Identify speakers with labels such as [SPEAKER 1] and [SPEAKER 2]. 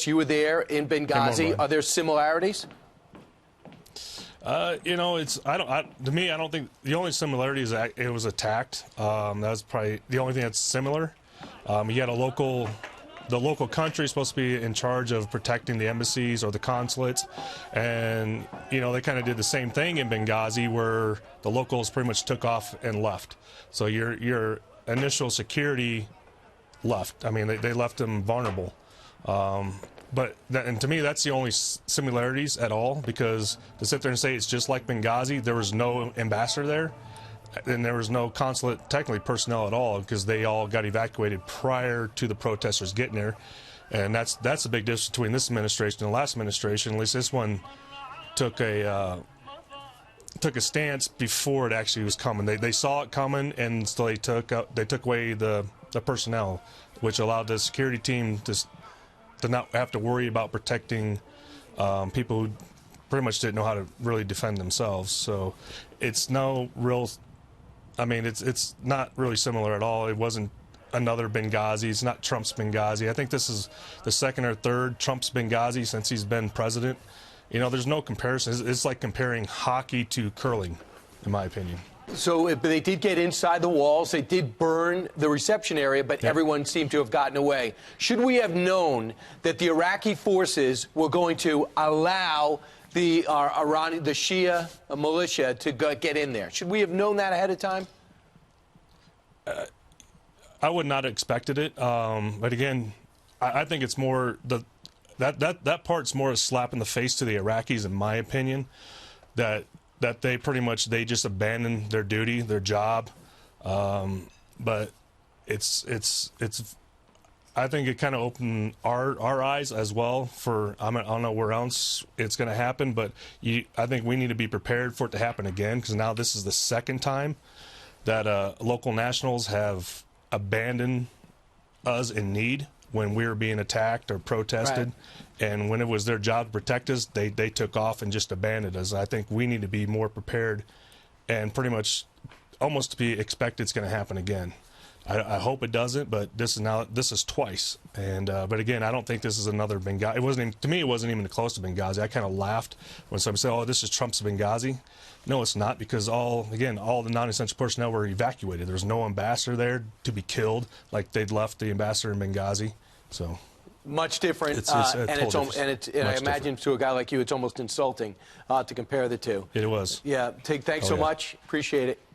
[SPEAKER 1] You were there in Benghazi. Are there similarities?
[SPEAKER 2] You know, to me, I don't think the only similarity is that it was attacked. That's probably the only thing that's similar. You had the local country is supposed to be in charge of protecting the embassies or the consulates, and you know they kind of did the same thing in Benghazi, where the locals pretty much took off and left. So your initial security left. I mean, they left them vulnerable. And to me, that's the only similarities at all, because to sit there and say it's just like Benghazi, there was no ambassador there, and there was no consulate, technically, personnel at all, because they all got evacuated prior to the protesters getting there. And that's the big difference between this administration and the last administration. At least this one took a stance before it actually was coming. They saw it coming, and so they took away the personnel, which allowed the security team to not have to worry about protecting people who pretty much didn't know how to really defend themselves. So it's no real, I mean, it's not really similar at all. It wasn't another Benghazi. It's not Trump's Benghazi. I think this is the second or third Trump's Benghazi since he's been president. You know, there's no comparison. It's like comparing hockey to curling, in my opinion.
[SPEAKER 1] So they did get inside the walls. They did burn the reception area, but everyone seemed to have gotten away. Should we have known that the Iraqi forces were going to allow the Shia militia to get in there? Should we have known that ahead of time?
[SPEAKER 2] I would not have expected it. But again, I think it's more that part's more a slap in the face to the Iraqis, in my opinion. That they pretty much just abandoned their duty, their job, but it's I think it kind of opened our eyes as well. I don't know where else it's going to happen, but I think we need to be prepared for it to happen again, because now this is the second time that local nationals have abandoned us in need when we were being attacked or protested.
[SPEAKER 1] Right.
[SPEAKER 2] And when it was their job to protect us, they took off and just abandoned us. I think we need to be more prepared and pretty much almost to be expect it's going to happen again. I hope it doesn't, but this is twice. And but again, I don't think this is another Benghazi. It wasn't even, to me, it wasn't even close to Benghazi. I kind of laughed when somebody said, "Oh, this is Trump's Benghazi." No, it's not, because all the non-essential personnel were evacuated. There was no ambassador there to be killed like they'd left the ambassador in Benghazi. So
[SPEAKER 1] much different, and I imagine to a guy like you, it's almost insulting to compare the two.
[SPEAKER 2] It was.
[SPEAKER 1] Yeah, Tig, thanks so much. Appreciate it.